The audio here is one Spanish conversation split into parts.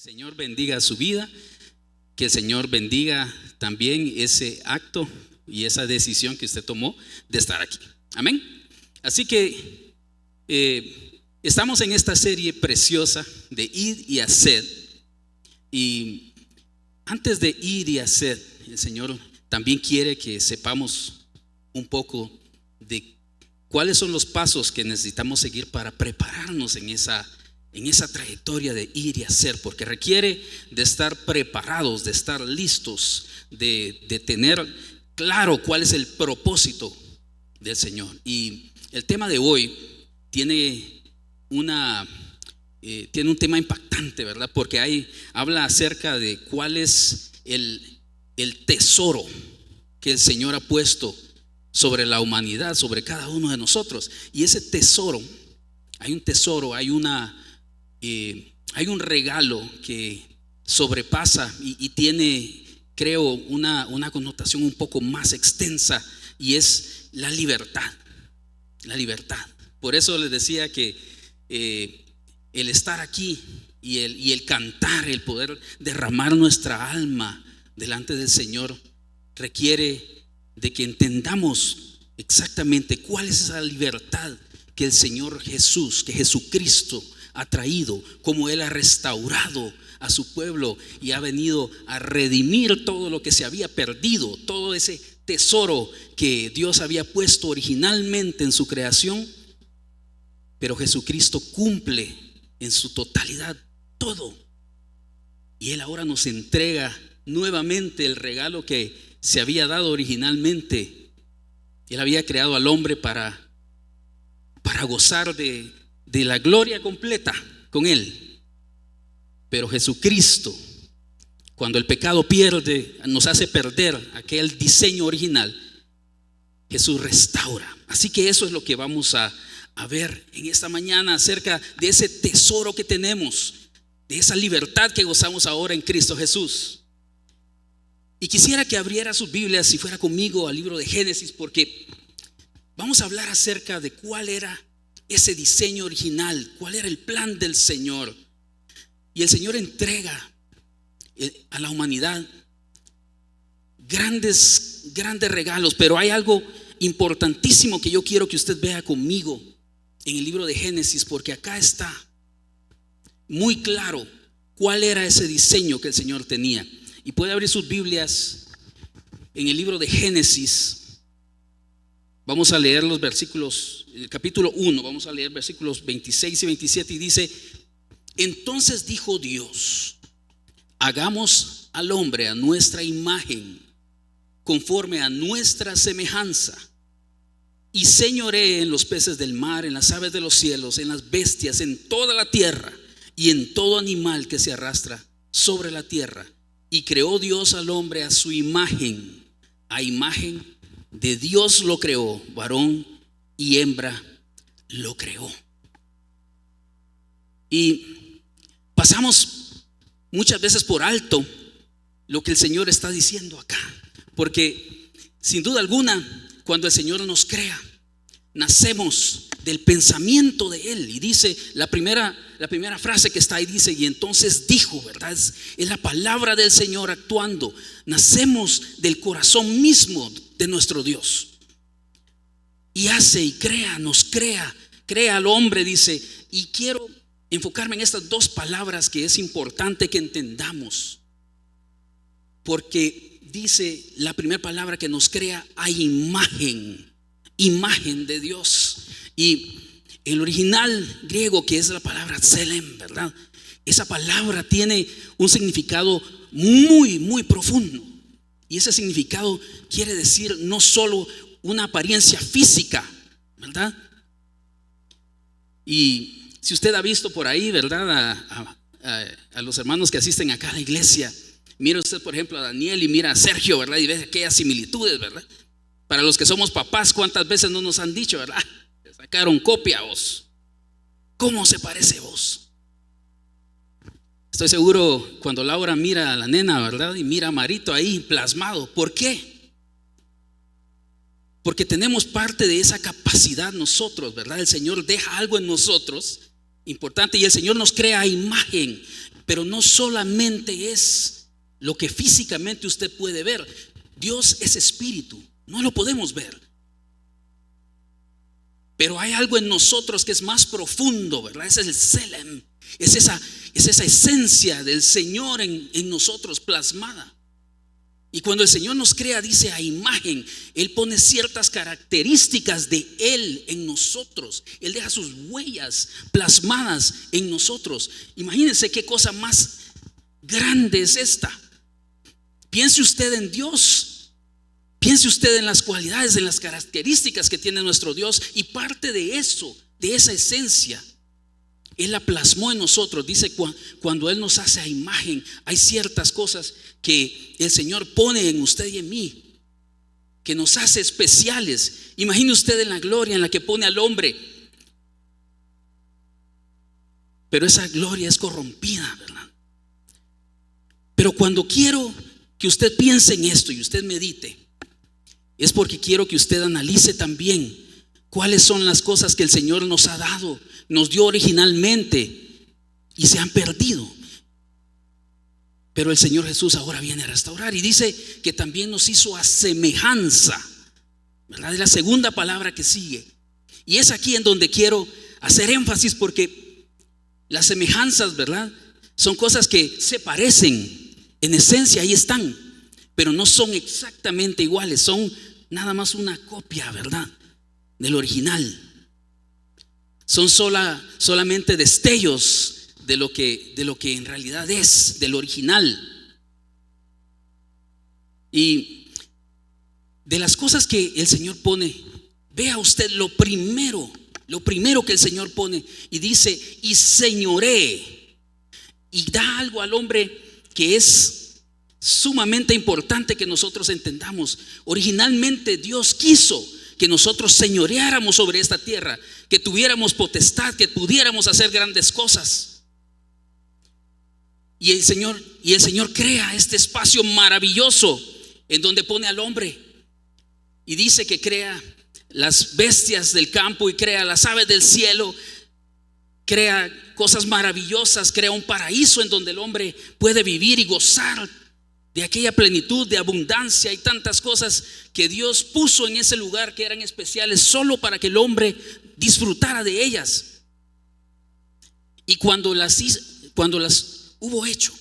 Señor bendiga su vida, que el Señor bendiga también ese acto y esa decisión que usted tomó de estar aquí. Amén. Así que estamos en esta serie preciosa de ir y hacer. Y antes de ir y hacer, el Señor también quiere que sepamos un poco de cuáles son los pasos que necesitamos seguir para prepararnos en esa trayectoria de ir y hacer, porque requiere de estar preparados, de estar listos, de tener claro cuál es el propósito del Señor. Y el tema de hoy tiene un tema impactante, ¿verdad? Porque habla acerca de cuál es el tesoro que el Señor ha puesto sobre la humanidad, sobre cada uno de nosotros. Y ese tesoro, hay un tesoro, hay un regalo que sobrepasa y tiene, creo, una connotación un poco más extensa, y es la libertad. La libertad. Por eso les decía que el estar aquí y el cantar, el poder derramar nuestra alma delante del Señor, requiere de que entendamos exactamente cuál es esa libertad que el Señor Jesús, que Jesucristo ha traído, cómo Él ha restaurado a su pueblo y ha venido a redimir todo lo que se había perdido, todo ese tesoro que Dios había puesto originalmente en su creación. Pero Jesucristo cumple en su totalidad todo, y Él ahora nos entrega nuevamente el regalo que se había dado originalmente. Él había creado al hombre para gozar de la gloria completa con Él. Pero Jesucristo, cuando el pecado nos hace perder aquel diseño original, Jesús restaura. Así que eso es lo que vamos a ver en esta mañana, acerca de ese tesoro que tenemos, de esa libertad que gozamos ahora en Cristo Jesús. Y quisiera que abriera sus Biblias, si fuera conmigo, al libro de Génesis, porque vamos a hablar acerca de cuál era ese diseño original, cuál era el plan del Señor. Y el Señor entrega a la humanidad grandes regalos, pero hay algo importantísimo que yo quiero que usted vea conmigo en el libro de Génesis, porque acá está muy claro cuál era ese diseño que el Señor tenía. Y puede abrir sus Biblias en el libro de Génesis. Vamos a leer los versículos, el capítulo 1, vamos a leer versículos 26 y 27, y dice: entonces dijo Dios: hagamos al hombre a nuestra imagen, conforme a nuestra semejanza, y señoree en los peces del mar, en las aves de los cielos, en las bestias, en toda la tierra, y en todo animal que se arrastra sobre la tierra. Y creó Dios al hombre a su imagen, a imagen de Dios lo creó, varón y hembra lo creó. Y pasamos muchas veces por alto lo que el Señor está diciendo acá, porque sin duda alguna, cuando el Señor nos crea, nacemos del pensamiento de Él. Y dice la primera frase que está ahí, dice: y entonces dijo, ¿verdad? Es la palabra del Señor actuando. Nacemos del corazón mismo de nuestro Dios, y hace y crea, nos crea al hombre, dice. Y quiero enfocarme en estas dos palabras que es importante que entendamos, porque dice la primera palabra que nos crea a imagen de Dios. Y el original griego, que es la palabra tselem, ¿verdad? Esa palabra tiene un significado muy, muy profundo. Y ese significado quiere decir no solo una apariencia física, ¿verdad? Y si usted ha visto por ahí, ¿verdad?, a los hermanos que asisten acá a la iglesia, mira usted, por ejemplo, a Daniel y mira a Sergio, ¿verdad? Y ve aquellas similitudes, ¿verdad? Para los que somos papás, ¿cuántas veces no nos han dicho, verdad? Te sacaron copia vos. ¿Cómo se parece vos? Estoy seguro cuando Laura mira a la nena, ¿verdad? Y mira a Marito ahí plasmado. ¿Por qué? Porque tenemos parte de esa capacidad nosotros, ¿verdad? El Señor deja algo en nosotros importante, y el Señor nos crea a imagen. Pero no solamente es lo que físicamente usted puede ver. Dios es espíritu, no lo podemos ver. Pero hay algo en nosotros que es más profundo, ¿verdad? Ese es el Selem, es esa esencia del Señor en nosotros plasmada. Y cuando el Señor nos crea, dice a imagen, Él pone ciertas características de Él en nosotros. Él deja sus huellas plasmadas en nosotros. Imagínense qué cosa más grande es esta. Piense usted en Dios. Piense usted en las cualidades, en las características que tiene nuestro Dios. Y parte de eso, de esa esencia, Él la plasmó en nosotros. Dice, cuando Él nos hace a imagen, hay ciertas cosas que el Señor pone en usted y en mí, que nos hace especiales. Imagine usted en la gloria en la que pone al hombre. Pero esa gloria es corrompida, ¿verdad? Pero cuando quiero que usted piense en esto y usted medite, es porque quiero que usted analice también cuáles son las cosas que el Señor nos ha dado, nos dio originalmente y se han perdido. Pero el Señor Jesús ahora viene a restaurar y dice que también nos hizo a semejanza, ¿verdad? Es la segunda palabra que sigue. Y es aquí en donde quiero hacer énfasis, porque las semejanzas, ¿verdad?, son cosas que se parecen, en esencia ahí están, pero no son exactamente iguales, son nada más una copia, ¿verdad?, del original. Son solamente destellos de lo que en realidad es, del original. Y de las cosas que el Señor pone, vea usted lo primero que el Señor pone, y dice, y señoree, y da algo al hombre que es sumamente importante que nosotros entendamos. Originalmente Dios quiso que nosotros señoreáramos sobre esta tierra, que tuviéramos potestad, que pudiéramos hacer grandes cosas. Y el Señor crea este espacio maravilloso en donde pone al hombre, y dice que crea las bestias del campo y crea las aves del cielo, crea cosas maravillosas, crea un paraíso en donde el hombre puede vivir y gozar de aquella plenitud, de abundancia y tantas cosas que Dios puso en ese lugar, que eran especiales solo para que el hombre disfrutara de ellas. Y cuando las hubo hecho,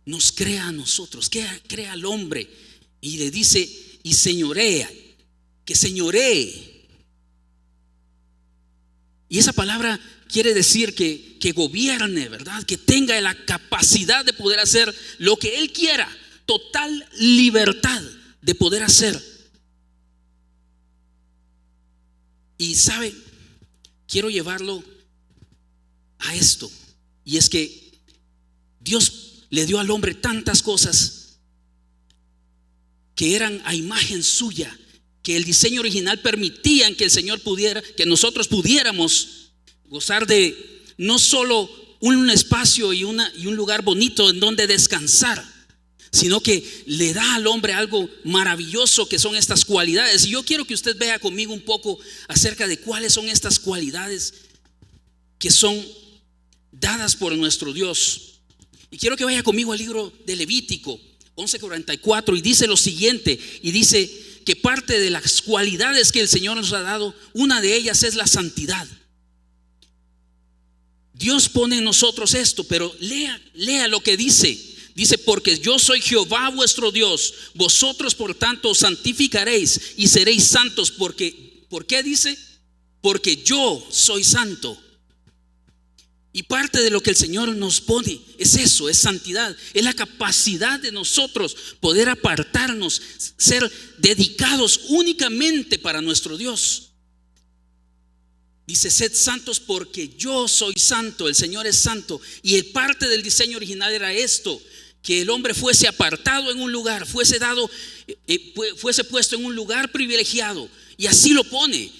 nos crea a nosotros, crea al hombre, y le dice, y señorea, que señoree. Y esa palabra quiere decir que gobierne, ¿verdad?, que tenga la capacidad de poder hacer lo que Él quiera, total libertad de poder hacer. Y sabe, quiero llevarlo a esto, y es que Dios le dio al hombre tantas cosas que eran a imagen suya, que el diseño original permitía que el Señor pudiera, que nosotros pudiéramos gozar de no solo un espacio y un lugar bonito en donde descansar, sino que le da al hombre algo maravilloso, que son estas cualidades. Y yo quiero que usted vea conmigo un poco acerca de cuáles son estas cualidades que son dadas por nuestro Dios. Y quiero que vaya conmigo al libro de Levítico 11:44, y dice lo siguiente, y dice que parte de las cualidades que el Señor nos ha dado, una de ellas es la santidad. Dios pone en nosotros esto, pero lea lo que dice. Dice, porque yo soy Jehová vuestro Dios, vosotros por tanto os santificaréis y seréis santos. ¿Por qué dice? Porque yo soy santo. Y parte de lo que el Señor nos pone es eso, es santidad, es la capacidad de nosotros poder apartarnos, ser dedicados únicamente para nuestro Dios. Dice, sed santos porque yo soy santo, el Señor es santo. Y parte del diseño original era esto, que el hombre fuese apartado en un lugar, fuese puesto en un lugar privilegiado. Y así lo pone.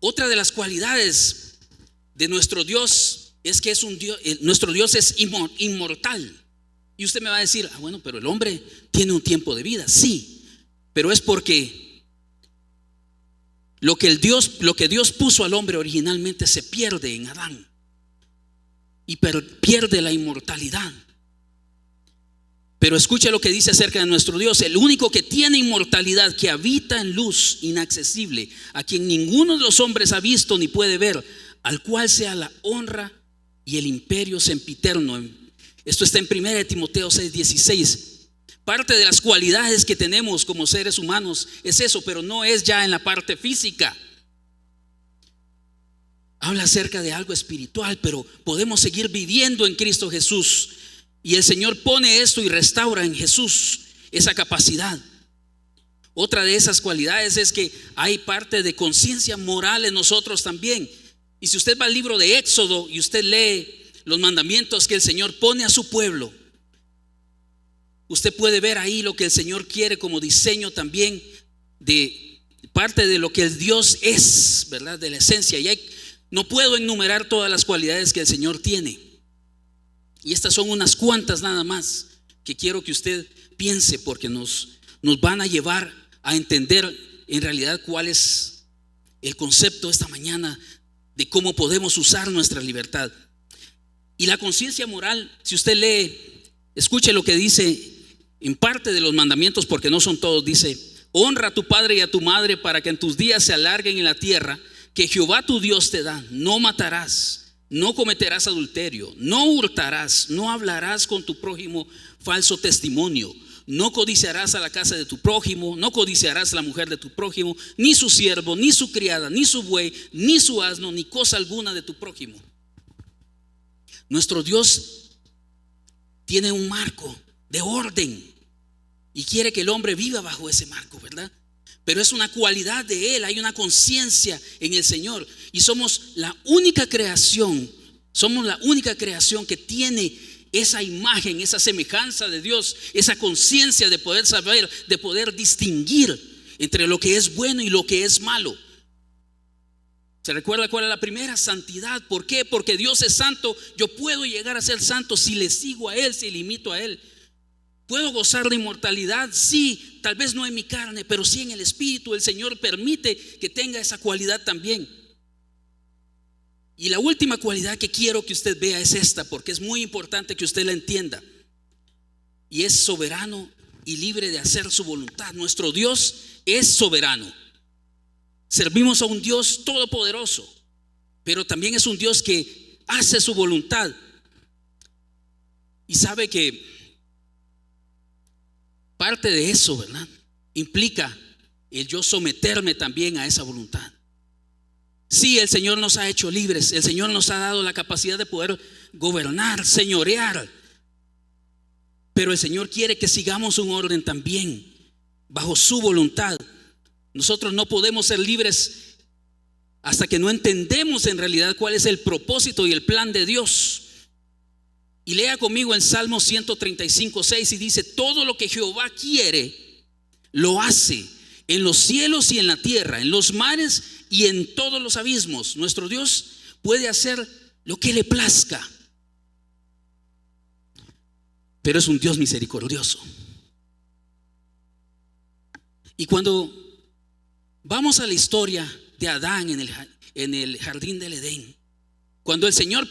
Otra de las cualidades de nuestro Dios es que es un Dios, nuestro Dios es inmortal. Y usted me va a decir, bueno, pero el hombre tiene un tiempo de vida. Sí, pero es porque lo que Dios puso al hombre originalmente se pierde en Adán. y pierde la inmortalidad. Pero escuche lo que dice acerca de nuestro Dios: el único que tiene inmortalidad, que habita en luz inaccesible, a quien ninguno de los hombres ha visto ni puede ver, al cual sea la honra y el imperio sempiterno. Esto está en 1 Timoteo 6:16. Parte de las cualidades que tenemos como seres humanos es eso, pero no es ya en la parte física. Habla acerca de algo espiritual, pero podemos seguir viviendo en Cristo Jesús. Y el Señor pone esto y restaura en Jesús esa capacidad. Otra de esas cualidades es que hay parte de conciencia moral en nosotros también. Y si usted va al libro de Éxodo y usted lee los mandamientos que el Señor pone a su pueblo, usted puede ver ahí lo que el Señor quiere como diseño también de parte de lo que el Dios es, ¿verdad? De la esencia. Y no puedo enumerar todas las cualidades que el Señor tiene. Y estas son unas cuantas nada más que quiero que usted piense, porque nos van a llevar a entender en realidad cuál es el concepto esta mañana de cómo podemos usar nuestra libertad. Y la conciencia moral, si usted lee, escuche lo que dice en parte de los mandamientos, porque no son todos. Dice: honra a tu padre y a tu madre para que en tus días se alarguen en la tierra que Jehová tu Dios te da. No matarás, no cometerás adulterio, no hurtarás, no hablarás con tu prójimo falso testimonio, no codiciarás a la casa de tu prójimo, no codiciarás a la mujer de tu prójimo, ni su siervo, ni su criada, ni su buey, ni su asno, ni cosa alguna de tu prójimo. Nuestro Dios tiene un marco de orden y quiere que el hombre viva bajo ese marco, ¿verdad? Pero es una cualidad de Él, hay una conciencia en el Señor. Y somos la única creación que tiene esa imagen, esa semejanza de Dios, esa conciencia de poder saber, de poder distinguir entre lo que es bueno y lo que es malo. ¿Se recuerda cuál es la primera? Santidad. ¿Por qué? Porque Dios es santo. Yo puedo llegar a ser santo si le sigo a Él, si le imito a Él. ¿Puedo gozar de inmortalidad? Sí, tal vez no en mi carne, pero sí en el espíritu. El Señor permite que tenga esa cualidad también. Y la última cualidad que quiero que usted vea es esta, porque es muy importante que usted la entienda. Y es soberano y libre de hacer su voluntad. Nuestro Dios es soberano. Servimos a un Dios todopoderoso, pero también es un Dios que hace su voluntad. Y sabe que parte de eso, ¿verdad?, implica el yo someterme también a esa voluntad. Sí, el Señor nos ha hecho libres. El Señor nos ha dado la capacidad de poder gobernar, señorear. Pero el Señor quiere que sigamos un orden también bajo su voluntad. Nosotros no podemos ser libres hasta que no entendemos en realidad cuál es el propósito y el plan de Dios. Y lea conmigo en Salmo 135:6 y dice: todo lo que Jehová quiere lo hace en los cielos y en la tierra, en los mares y en todos los abismos. Nuestro Dios puede hacer lo que le plazca, pero es un Dios misericordioso. Y cuando vamos a la historia de Adán en el jardín del Edén, cuando el Señor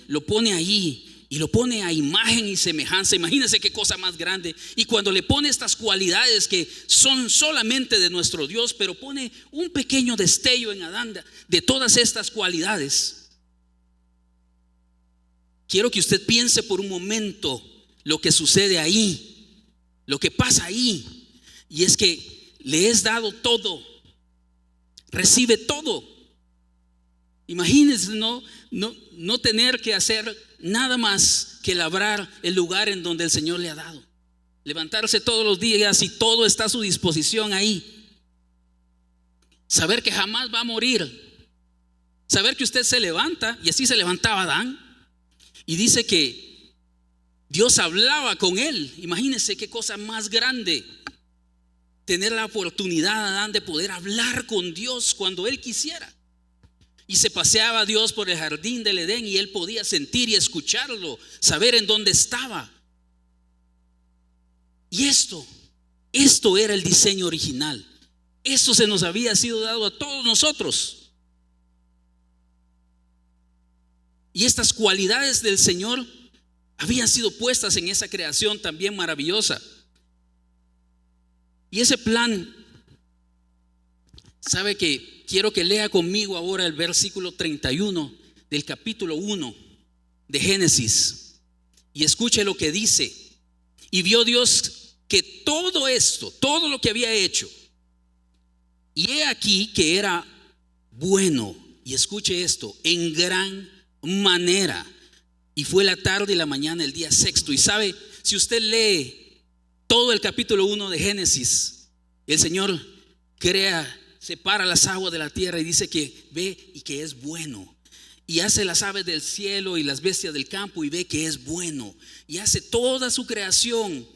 lo pone ahí y lo pone a imagen y semejanza, imagínense qué cosa más grande. Y cuando le pone estas cualidades que son solamente de nuestro Dios, pero pone un pequeño destello en Adán de todas estas cualidades, quiero que usted piense por un momento lo que sucede ahí, lo que pasa ahí. Y es que le es dado todo, recibe todo. Imagínense no tener que hacer nada más que labrar el lugar en donde el Señor le ha dado, levantarse todos los días y todo está a su disposición ahí. Saber que jamás va a morir, saber que usted se levanta, y así se levantaba Adán, y dice que Dios hablaba con él. Imagínense qué cosa más grande, tener la oportunidad, Adán, de poder hablar con Dios cuando él quisiera. Y se paseaba Dios por el jardín del Edén y él podía sentir y escucharlo, saber en dónde estaba. Y esto era el diseño original. Esto se nos había sido dado a todos nosotros. Y estas cualidades del Señor habían sido puestas en esa creación también maravillosa. Y ese plan, sabe que quiero que lea conmigo ahora el versículo 31 del capítulo 1 de Génesis. Y escuche lo que dice. Y vio Dios que todo esto, todo lo que había hecho, y he aquí que era bueno. Y escuche esto, en gran manera. Y fue la tarde y la mañana el día sexto. Y sabe, si usted lee todo el capítulo 1 de Génesis, el Señor crea, separa las aguas de la tierra y dice que ve y que es bueno. Y hace las aves del cielo y las bestias del campo y ve que es bueno. Y hace toda su creación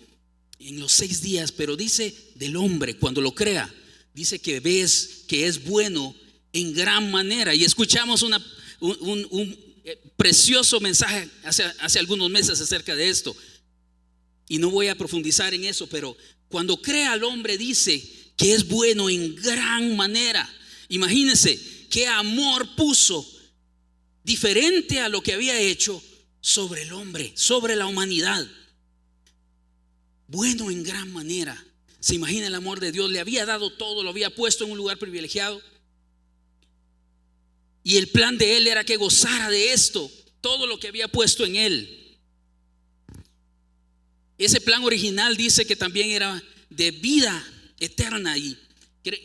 en los 6 días. Pero dice del hombre, cuando lo crea, dice que ves que es bueno en gran manera. Y escuchamos un precioso mensaje hace algunos meses acerca de esto. Y no voy a profundizar en eso, pero cuando crea al hombre dice que es bueno en gran manera. Imagínense qué amor puso diferente a lo que había hecho sobre el hombre, sobre la humanidad. Bueno en gran manera. Se imagina el amor de Dios, le había dado todo, lo había puesto en un lugar privilegiado. Y el plan de él era que gozara de esto, todo lo que había puesto en él. Ese plan original dice que también era de vida eterna. Y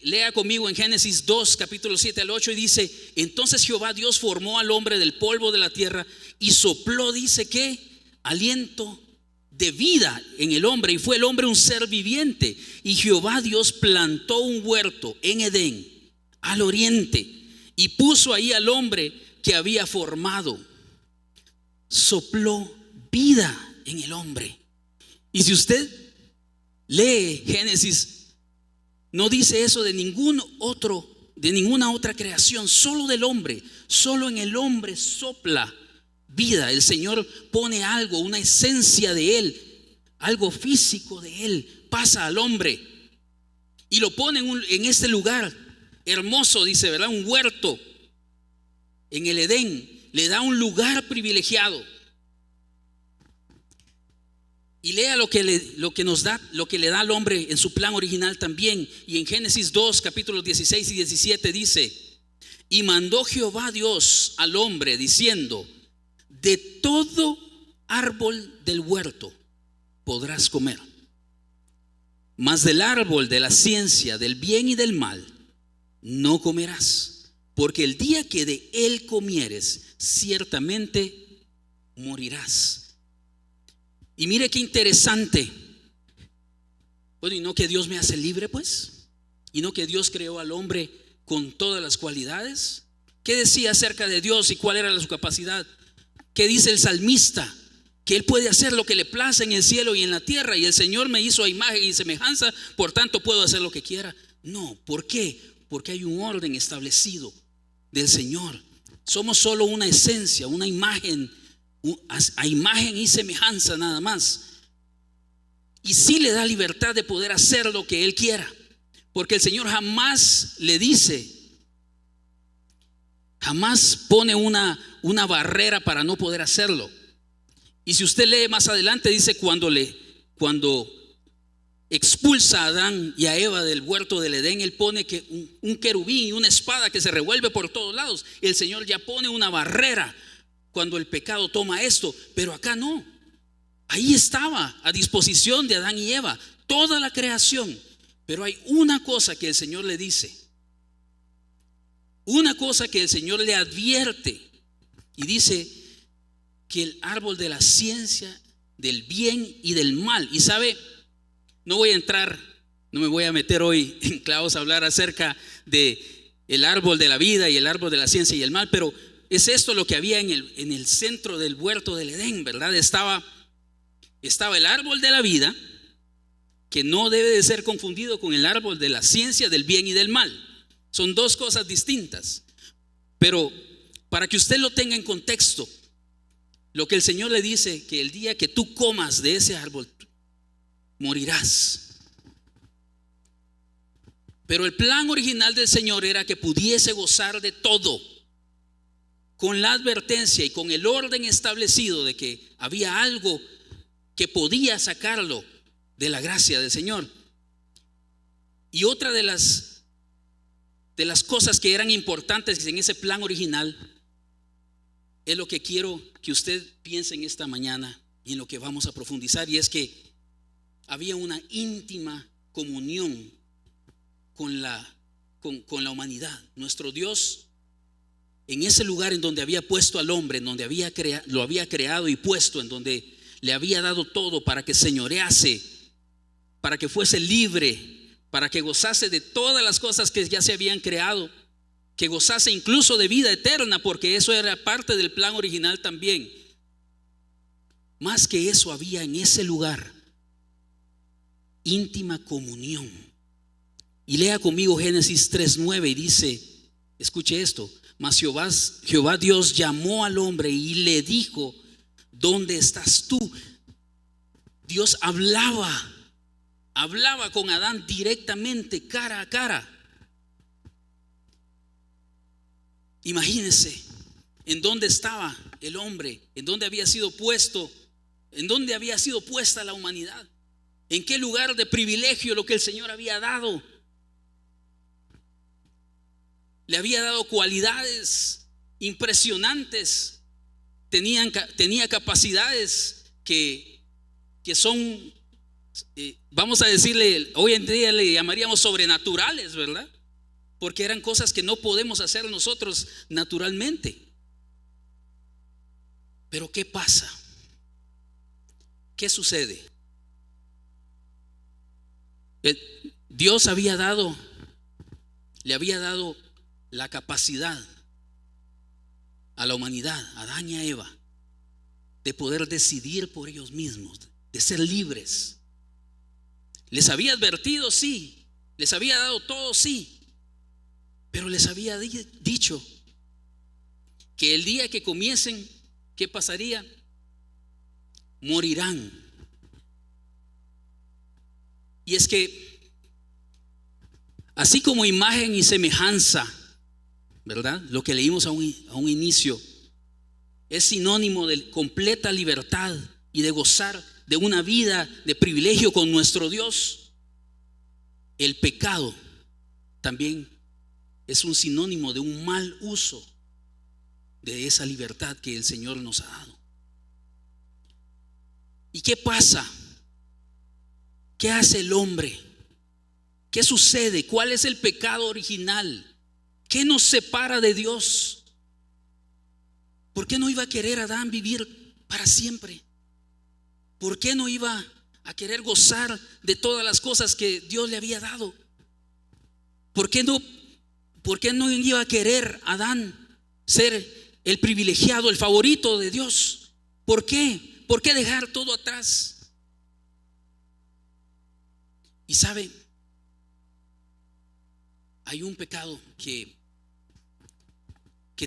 lea conmigo en Génesis 2, capítulo 7 al 8, y dice: entonces Jehová Dios formó al hombre del polvo de la tierra y sopló, dice que, aliento de vida en el hombre, y fue el hombre un ser viviente. Y Jehová Dios plantó un huerto en Edén, al oriente, y puso ahí al hombre que había formado. Sopló vida en el hombre. Y si usted lee Génesis, no dice eso de ninguna otra creación, solo del hombre. Solo en el hombre sopla vida. El Señor pone algo, una esencia de él, algo físico de él, pasa al hombre y lo pone en este lugar hermoso, dice, ¿verdad? Un huerto en el Edén. Le da un lugar privilegiado. Y lea lo que le da al hombre en su plan original también. Y en Génesis 2, capítulos 16 y 17 dice: y mandó Jehová Dios al hombre diciendo: de todo árbol del huerto podrás comer, mas del árbol de la ciencia del bien y del mal no comerás, porque el día que de él comieres ciertamente morirás. Y mire qué interesante. Bueno, y no que Dios me hace libre, pues, y no que Dios creó al hombre con todas las cualidades. ¿Qué decía acerca de Dios y cuál era su capacidad? ¿Qué dice el salmista? Que él puede hacer lo que le place en el cielo y en la tierra. Y el Señor me hizo a imagen y semejanza, por tanto puedo hacer lo que quiera. No, ¿por qué? Porque hay un orden establecido del Señor. Somos solo una esencia, una imagen, a imagen y semejanza nada más. Y sí le da libertad de poder hacer lo que él quiera, porque el Señor jamás le dice, jamás pone una barrera para no poder hacerlo. Y si usted lee más adelante, dice cuando expulsa a Adán y a Eva del huerto del Edén, él pone que un querubín y una espada que se revuelve por todos lados. El Señor ya pone una barrera cuando el pecado toma esto, pero acá no. Ahí estaba a disposición de Adán y Eva toda la creación. Pero hay una cosa que el Señor le dice, una cosa que el Señor le advierte, y dice que el árbol de la ciencia del bien y del mal. Y sabe, no me voy a meter hoy en clavos a hablar acerca de el árbol de la vida y el árbol de la ciencia y el mal, pero es esto lo que había en el centro del huerto del Edén, ¿verdad? Estaba el árbol de la vida, que no debe de ser confundido con el árbol de la ciencia del bien y del mal. Son dos cosas distintas. Pero para que usted lo tenga en contexto, lo que el Señor le dice, que el día que tú comas de ese árbol morirás. Pero el plan original del Señor era que pudiese gozar de todo. con la advertencia y con el orden establecido de que había algo que podía sacarlo de la gracia del Señor. Y otra de las cosas que eran importantes en ese plan original es lo que quiero que usted piense en esta mañana y en lo que vamos a profundizar, y es que había una íntima comunión con la humanidad. Nuestro Dios, en ese lugar en donde había puesto al hombre, en donde lo había creado y puesto, en donde le había dado todo para que señorease, para que fuese libre, para que gozase de todas las cosas que ya se habían creado, que gozase incluso de vida eterna, porque eso era parte del plan original también. Más que eso, había en ese lugar íntima comunión. Y lea conmigo Génesis 3:9 y dice, escuche esto: mas Jehová Dios llamó al hombre y le dijo, ¿dónde estás tú? Dios hablaba con Adán directamente, cara a cara. Imagínense en dónde estaba el hombre, en dónde había sido puesto, en dónde había sido puesta la humanidad, en qué lugar de privilegio lo que el Señor había dado. Le había dado cualidades impresionantes, tenía capacidades que son, vamos a decirle, hoy en día le llamaríamos sobrenaturales, ¿verdad? Porque eran cosas que no podemos hacer nosotros naturalmente. Pero ¿qué pasa? ¿Qué sucede? Dios le había dado la capacidad a la humanidad, a Adán y a Eva, de poder decidir por ellos mismos, de ser libres. Les había advertido, sí. Les había dado todo, sí. Pero les había dicho que el día que comiesen, ¿qué pasaría? Morirán. Y es que, así como imagen y semejanza, ¿verdad? Lo que leímos a un inicio es sinónimo de completa libertad y de gozar de una vida de privilegio con nuestro Dios. El pecado también es un sinónimo de un mal uso de esa libertad que el Señor nos ha dado. ¿Y qué pasa? ¿Qué hace el hombre? ¿Qué sucede? ¿Cuál es el pecado original? ¿Qué nos separa de Dios? ¿Por qué no iba a querer Adán vivir para siempre? ¿Por qué no iba a querer gozar de todas las cosas que Dios le había dado? ¿Por qué no iba a querer Adán ser el privilegiado, el favorito de Dios? ¿Por qué? ¿Por qué dejar todo atrás? Y sabe, hay un pecado que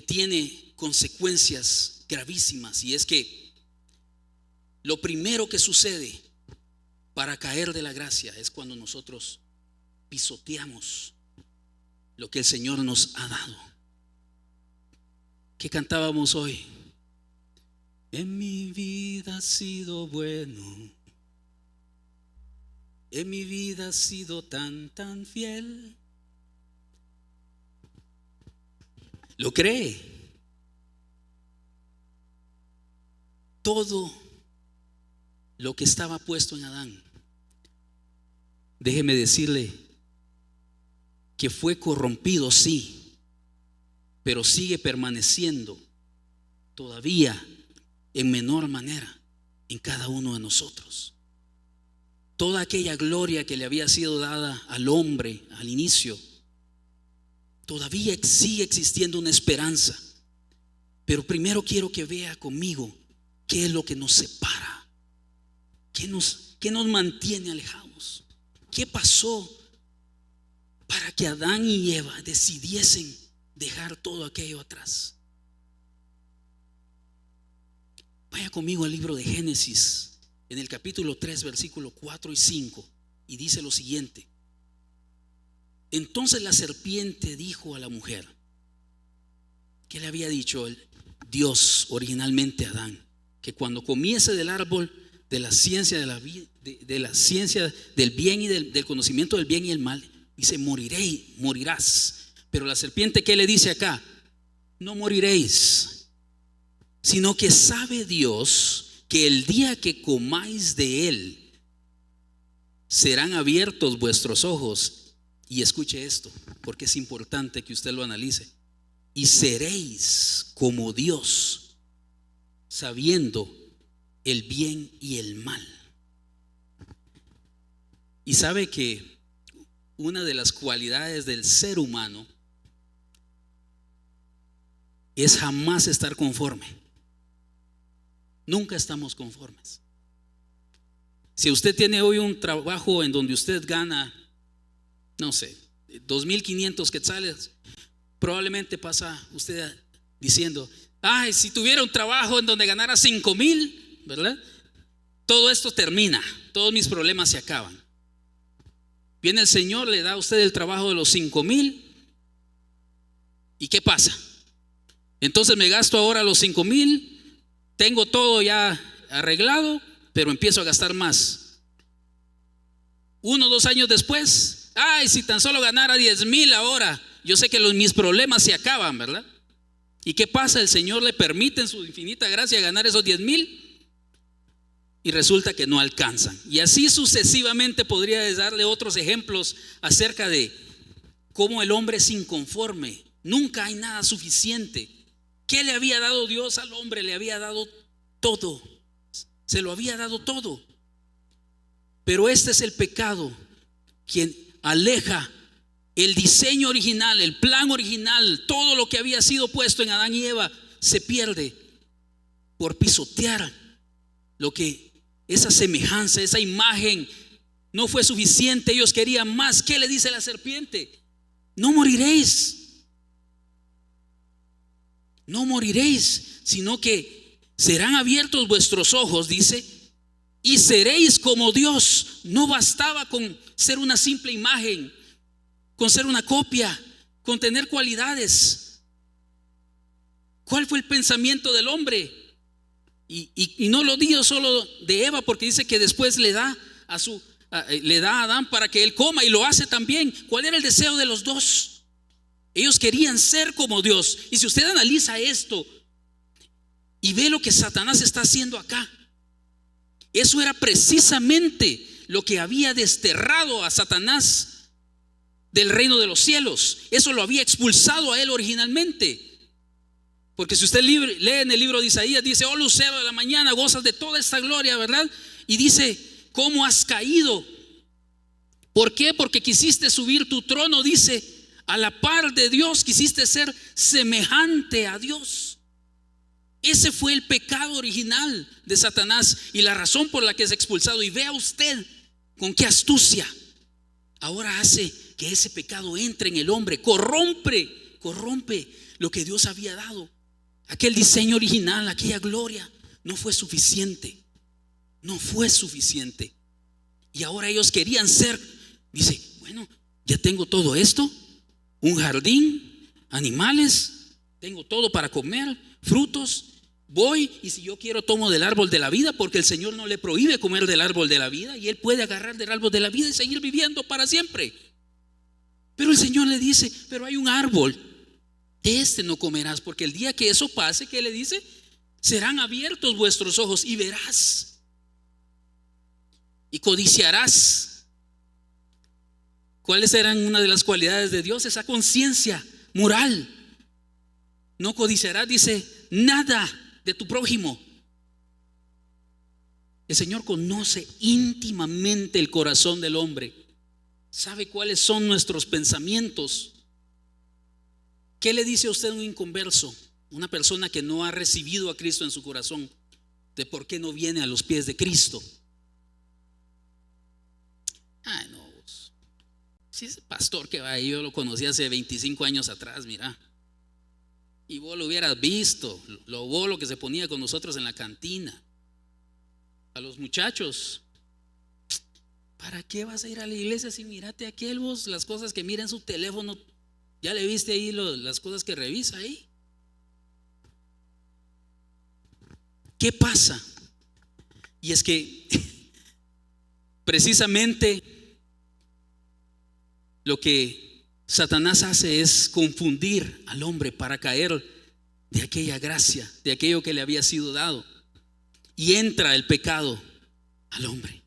tiene consecuencias gravísimas, y es que lo primero que sucede para caer de la gracia es cuando nosotros pisoteamos lo que el Señor nos ha dado. ¿Qué cantábamos hoy? En mi vida ha sido bueno, en mi vida ha sido tan fiel. ¿Lo cree? Todo lo que estaba puesto en Adán, déjeme decirle que fue corrompido, sí, pero sigue permaneciendo todavía en menor manera en cada uno de nosotros. Toda aquella gloria que le había sido dada al hombre al inicio, todavía sigue existiendo una esperanza. Pero primero quiero que vea conmigo qué es lo que nos separa, qué nos mantiene alejados. ¿Qué pasó para que Adán y Eva decidiesen dejar todo aquello atrás? Vaya conmigo al libro de Génesis, en el capítulo 3, versículo 4 y 5, y dice lo siguiente: entonces la serpiente dijo a la mujer, ¿qué le había dicho? Dios originalmente a Adán, que cuando comiese del árbol de la ciencia de la ciencia del bien y del conocimiento del bien y el mal, dice: morirás. Pero la serpiente, ¿qué le dice acá? No moriréis, sino que sabe Dios que el día que comáis de él serán abiertos vuestros ojos. Y escuche esto, porque es importante que usted lo analice. Y seréis como Dios, sabiendo el bien y el mal. Y sabe que una de las cualidades del ser humano es jamás estar conforme. Nunca estamos conformes. Si usted tiene hoy un trabajo en donde usted gana, no sé, 2,500 quetzales, probablemente pasa usted diciendo: ay, si tuviera un trabajo en donde ganara 5,000, ¿verdad? Todo esto termina, todos mis problemas se acaban. Viene el Señor, le da a usted el trabajo de los 5,000, ¿y qué pasa? Entonces me gasto ahora los 5,000, tengo todo ya arreglado, pero empiezo a gastar más. 1 o 2 años después, ay, si tan solo ganara 10,000 ahora, yo sé que mis problemas se acaban, ¿verdad? ¿Y qué pasa? El Señor le permite en su infinita gracia ganar esos 10,000 y resulta que no alcanzan. Y así sucesivamente podría darle otros ejemplos acerca de cómo el hombre es inconforme. Nunca hay nada suficiente. ¿Qué le había dado Dios al hombre? Le había dado todo. Se lo había dado todo. Pero este es el pecado, quien aleja el diseño original, el plan original, todo lo que había sido puesto en Adán y Eva se pierde por pisotear lo que esa semejanza, esa imagen no fue suficiente. Ellos querían más. ¿Qué le dice la serpiente? No moriréis. No moriréis, sino que serán abiertos vuestros ojos, dice, y seréis como Dios. No bastaba con ser una simple imagen, con ser una copia, con tener cualidades. ¿Cuál fue el pensamiento del hombre? Y no lo digo solo de Eva, porque dice que después le da a Adán para que él coma, y lo hace también. ¿Cuál era el deseo de los dos? Ellos querían ser como Dios. Y si usted analiza esto y ve lo que Satanás está haciendo acá, eso era precisamente lo que había desterrado a Satanás del reino de los cielos. Eso lo había expulsado a él originalmente. Porque si usted lee en el libro de Isaías, dice: oh lucero de la mañana, gozas de toda esta gloria, ¿verdad? Y dice: ¿cómo has caído? ¿Por qué? Porque quisiste subir tu trono, dice, a la par de Dios, quisiste ser semejante a Dios. Ese fue el pecado original de Satanás y la razón por la que es expulsado. Y vea usted con qué astucia ahora hace que ese pecado entre en el hombre, corrompe lo que Dios había dado. Aquel diseño original, aquella gloria, no fue suficiente. No fue suficiente. Y ahora ellos querían ser, dice: bueno, ya tengo todo esto, un jardín, animales, tengo todo para comer, frutos. Voy y si yo quiero tomo del árbol de la vida, porque el Señor no le prohíbe comer del árbol de la vida, y él puede agarrar del árbol de la vida y seguir viviendo para siempre. Pero el Señor le dice: pero hay un árbol, de este no comerás, porque el día que eso pase, ¿qué le dice? Serán abiertos vuestros ojos y verás y codiciarás. ¿Cuáles eran una de las cualidades de Dios? Esa conciencia moral. No codiciarás, dice, nada de tu prójimo. El Señor conoce íntimamente el corazón del hombre. Sabe cuáles son nuestros pensamientos. ¿Qué le dice a usted un inconverso, una persona que no ha recibido a Cristo en su corazón, de por qué no viene a los pies de Cristo? Ay, no, si ese pastor que va ahí, yo lo conocí hace 25 años atrás, mira, y vos lo hubieras visto, lo bolo que se ponía con nosotros en la cantina. A los muchachos: ¿para qué vas a ir a la iglesia si mirate aquel vos, las cosas que mira en su teléfono? ¿Ya le viste ahí las cosas que revisa ahí? ¿Qué pasa? Y es que precisamente lo que Satanás hace es confundir al hombre para caer de aquella gracia, de aquello que le había sido dado. Y entra el pecado al hombre.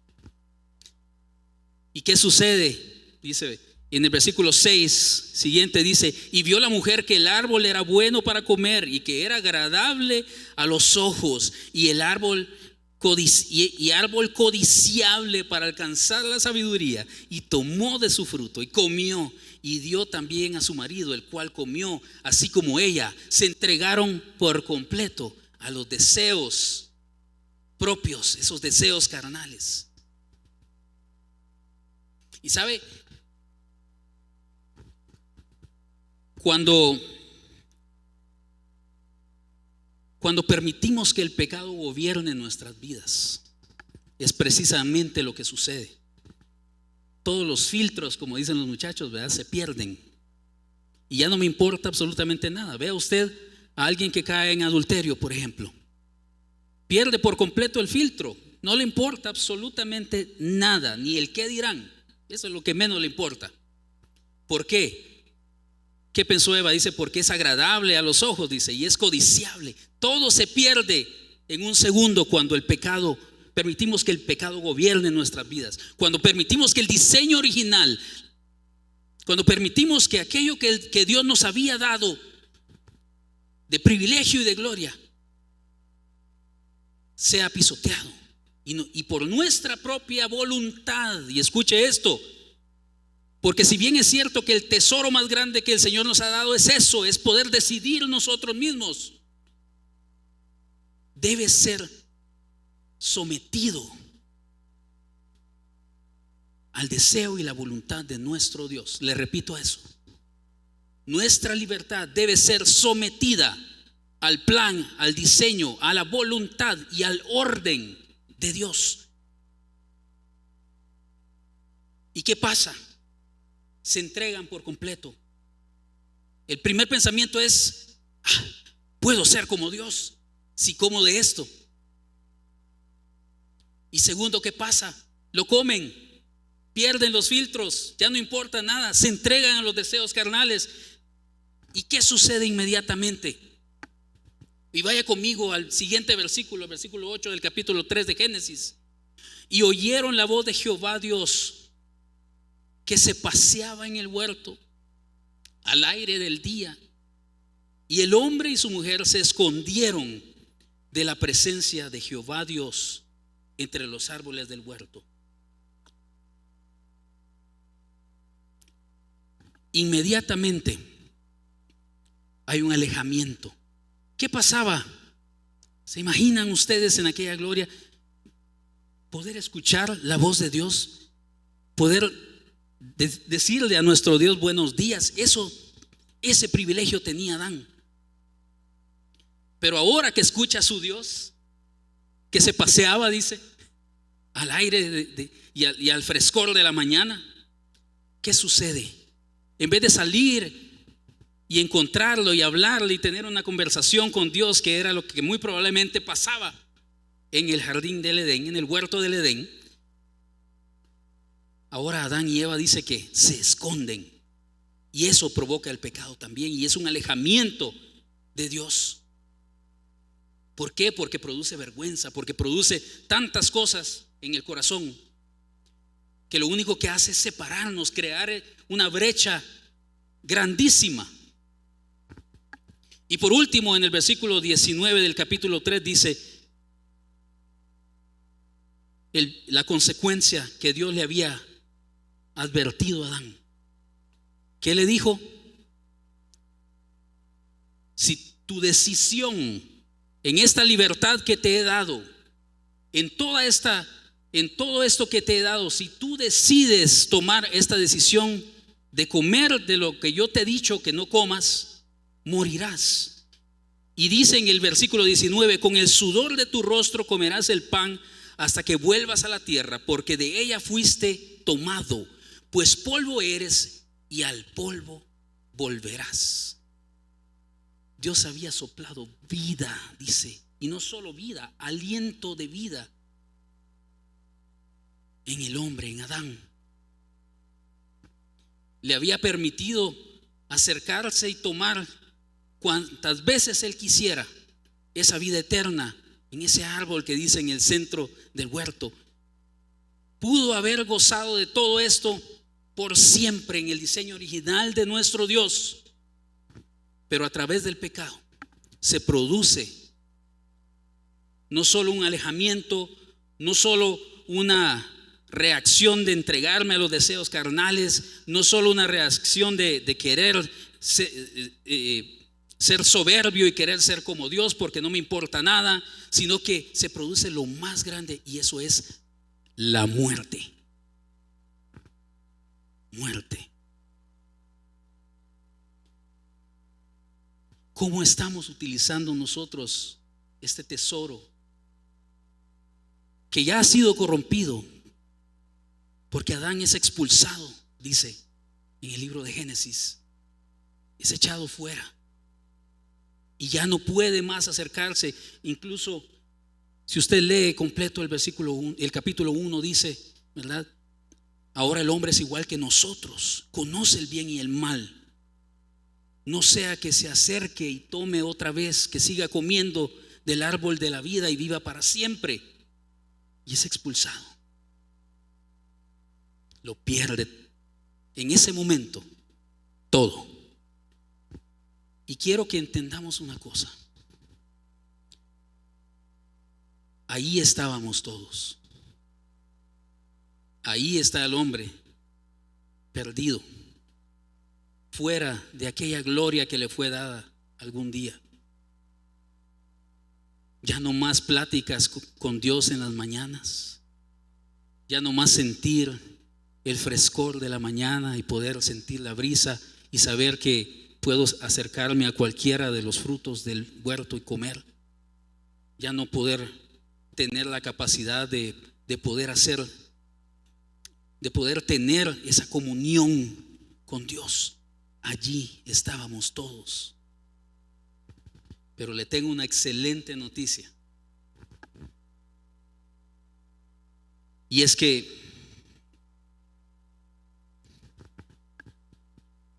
¿Y qué sucede? Dice en el versículo 6 siguiente, dice: y vio la mujer que el árbol era bueno para comer y que era agradable a los ojos, y el árbol codiciable para alcanzar la sabiduría, y tomó de su fruto y comió, y dio también a su marido, el cual comió. Así como ella, se entregaron por completo a los deseos propios, esos deseos carnales. Y sabe, cuando permitimos que el pecado gobierne nuestras vidas, es precisamente lo que sucede. Todos los filtros, como dicen los muchachos, ¿verdad?, se pierden. Y ya no me importa absolutamente nada. Vea usted a alguien que cae en adulterio, por ejemplo. Pierde por completo el filtro. No le importa absolutamente nada, ni el qué dirán. Eso es lo que menos le importa. ¿Por qué? ¿Qué pensó Eva? Dice: porque es agradable a los ojos, dice, y es codiciable. Todo se pierde en un segundo cuando permitimos que el pecado gobierne nuestras vidas. Cuando permitimos que el diseño original, cuando permitimos que aquello que Dios nos había dado de privilegio y de gloria sea pisoteado. Y por nuestra propia voluntad. Y escuche esto, porque si bien es cierto que el tesoro más grande que el Señor nos ha dado es eso, es poder decidir nosotros mismos, debe ser sometido al deseo y la voluntad de nuestro Dios. Le repito eso: nuestra libertad debe ser sometida al plan, al diseño, a la voluntad y al orden de Dios. ¿Y qué pasa? Se entregan por completo. El primer pensamiento es: puedo ser como Dios si como de esto. Y segundo, ¿qué pasa? Lo comen, pierden los filtros, ya no importa nada, se entregan a los deseos carnales. ¿Y qué sucede inmediatamente? Y vaya conmigo al siguiente versículo, el versículo 8 del capítulo 3 de Génesis. Y oyeron la voz de Jehová Dios, que se paseaba en el huerto al aire del día, y el hombre y su mujer se escondieron de la presencia de Jehová Dios entre los árboles del huerto. Inmediatamente hay un alejamiento. ¿Qué pasaba? ¿Se imaginan ustedes en aquella gloria poder escuchar la voz de Dios, poder decirle a nuestro Dios buenos días? Ese privilegio tenía Adán. Pero ahora que escucha a su Dios, que se paseaba, dice, al aire y al frescor de la mañana, ¿qué sucede? En vez de salir y encontrarlo y hablarle y tener una conversación con Dios, que era lo que muy probablemente pasaba en el jardín del Edén, en el huerto del Edén, ahora Adán y Eva, dice que se esconden. Y eso provoca el pecado también, y es un alejamiento de Dios. ¿Por qué? Porque produce vergüenza, porque produce tantas cosas en el corazón que lo único que hace es separarnos, crear una brecha grandísima. Y por último, en el versículo 19 del capítulo 3 dice la consecuencia que Dios le había advertido a Adán. ¿Qué le dijo? Si tu decisión en esta libertad que te he dado, en todo esto que te he dado, si tú decides tomar esta decisión de comer de lo que yo te he dicho que no comas, morirás. Y dice en el versículo 19: con el sudor de tu rostro comerás el pan hasta que vuelvas a la tierra, porque de ella fuiste tomado, pues polvo eres y al polvo volverás. Dios había soplado vida, dice, y no solo vida, aliento de vida en el hombre, en Adán. Le había permitido acercarse y tomar cuantas veces él quisiera esa vida eterna en ese árbol que dice en el centro del huerto. Pudo haber gozado de todo esto por siempre en el diseño original de nuestro Dios, pero a través del pecado se produce no solo un alejamiento, no solo una reacción de entregarme a los deseos carnales, no solo una reacción de querer ser soberbio y querer ser como Dios porque no me importa nada, sino que se produce lo más grande, y eso es la muerte. Muerte. ¿Cómo estamos utilizando nosotros este tesoro que ya ha sido corrompido? Porque Adán es expulsado, dice en el libro de Génesis, es echado fuera y ya no puede más acercarse. Incluso si usted lee completo el versículo 1, el capítulo 1 dice, ¿verdad? Ahora el hombre es igual que nosotros, conoce el bien y el mal. No sea que se acerque y tome otra vez, que siga comiendo del árbol de la vida y viva para siempre. Y es expulsado. Lo pierde en ese momento todo. Y quiero que entendamos una cosa. Ahí estábamos todos. Ahí está el hombre perdido, fuera de aquella gloria que le fue dada algún día. Ya no más pláticas con Dios en las mañanas, ya no más sentir el frescor de la mañana y poder sentir la brisa y saber que puedo acercarme a cualquiera de los frutos del huerto y comer. Ya no poder tener la capacidad de poder hacer, de poder tener esa comunión con Dios. Allí estábamos todos. Pero le tengo una excelente noticia. Y es que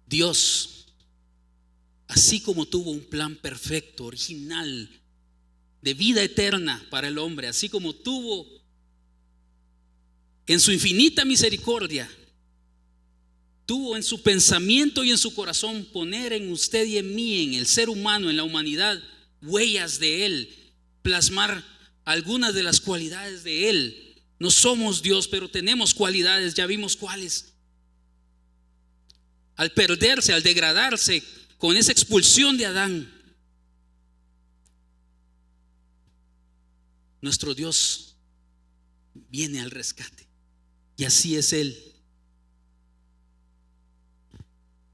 Dios, así como tuvo un plan perfecto, original, de vida eterna para el hombre, así como tuvo en su infinita misericordia, tuvo en su pensamiento y en su corazón poner en usted y en mí, en el ser humano, en la humanidad, huellas de Él, plasmar algunas de las cualidades de Él. No somos Dios, pero tenemos cualidades, ya vimos cuáles. Al perderse, al degradarse con esa expulsión de Adán, nuestro Dios viene al rescate. Y así es Él.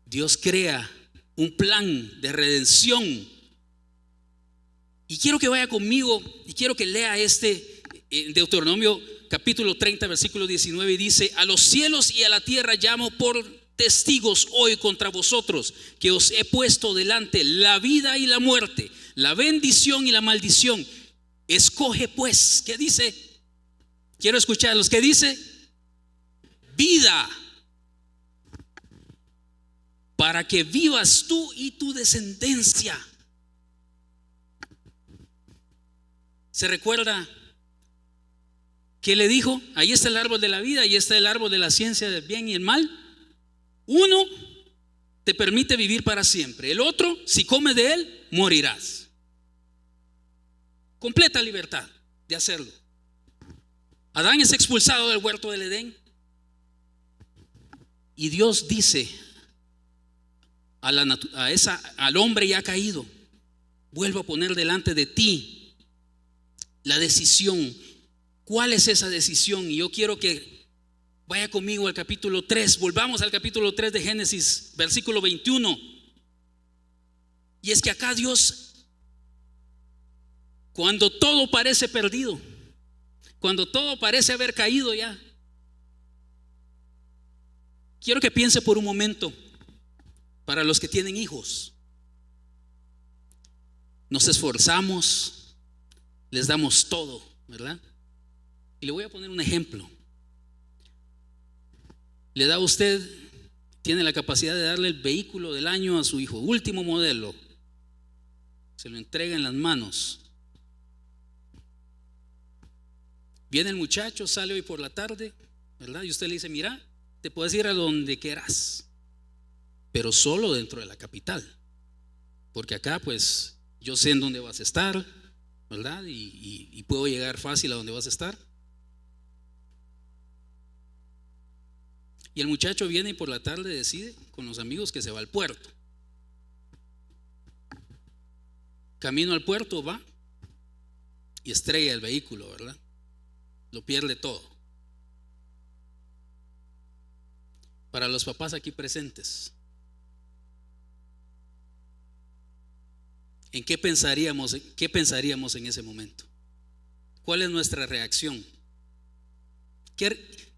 Dios crea un plan de redención. Y quiero que vaya conmigo y quiero que lea en Deuteronomio capítulo 30 versículo 19, y dice: a los cielos y a la tierra llamo por testigos hoy contra vosotros, que os he puesto delante la vida y la muerte, la bendición y la maldición. Escoge pues, ¿qué dice? Quiero escucharlos. ¿Qué dice? Vida, para que vivas tú y tu descendencia. ¿Se recuerda qué le dijo? Ahí está el árbol de la vida, ahí está el árbol de la ciencia del bien y el mal. Uno te permite vivir para siempre, el otro, si comes de él, morirás. Completa libertad de hacerlo. Adán es expulsado del huerto del Edén y Dios dice al hombre ya caído: vuelvo a poner delante de ti la decisión. ¿Cuál es esa decisión? Y yo quiero que vaya conmigo al capítulo 3. Volvamos al capítulo 3 de Génesis, versículo 21. Y es que acá Dios, cuando todo parece perdido, cuando todo parece haber caído ya, quiero que piense por un momento, para los que tienen hijos. Nos esforzamos, les damos todo, ¿verdad? Y le voy a poner un ejemplo. Le da a usted, tiene la capacidad de darle el vehículo del año a su hijo, último modelo, se lo entrega en las manos. Viene el muchacho, sale hoy por la tarde, ¿verdad? Y usted le dice: mira, te puedes ir a donde quieras, pero solo dentro de la capital, porque acá pues yo sé en dónde vas a estar, ¿verdad? Y puedo llegar fácil a donde vas a estar. Y el muchacho viene y por la tarde decide con los amigos que se va al puerto. Camino al puerto va y estrella el vehículo, ¿verdad? Lo pierde todo. Para los papás aquí presentes, ¿en qué pensaríamos en ese momento? ¿Cuál es nuestra reacción?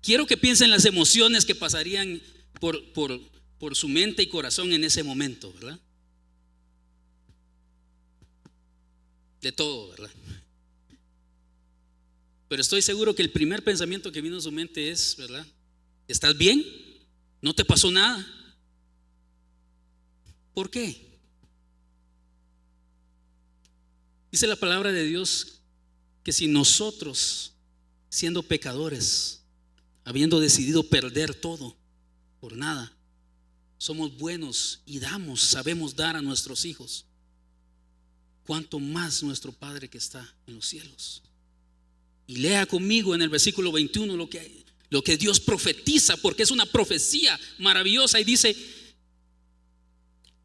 Quiero que piensen las emociones que pasarían por su mente y corazón en ese momento, ¿verdad? De todo, ¿verdad? Pero estoy seguro que el primer pensamiento que vino a su mente es, ¿verdad? ¿Estás bien? ¿No te pasó nada? ¿Por qué? Dice la palabra de Dios que si nosotros, siendo pecadores, habiendo decidido perder todo por nada, somos buenos y sabemos dar a nuestros hijos, cuánto más nuestro Padre que está en los cielos. Y lea conmigo en el versículo 21 lo que Dios profetiza, porque es una profecía maravillosa. Y dice: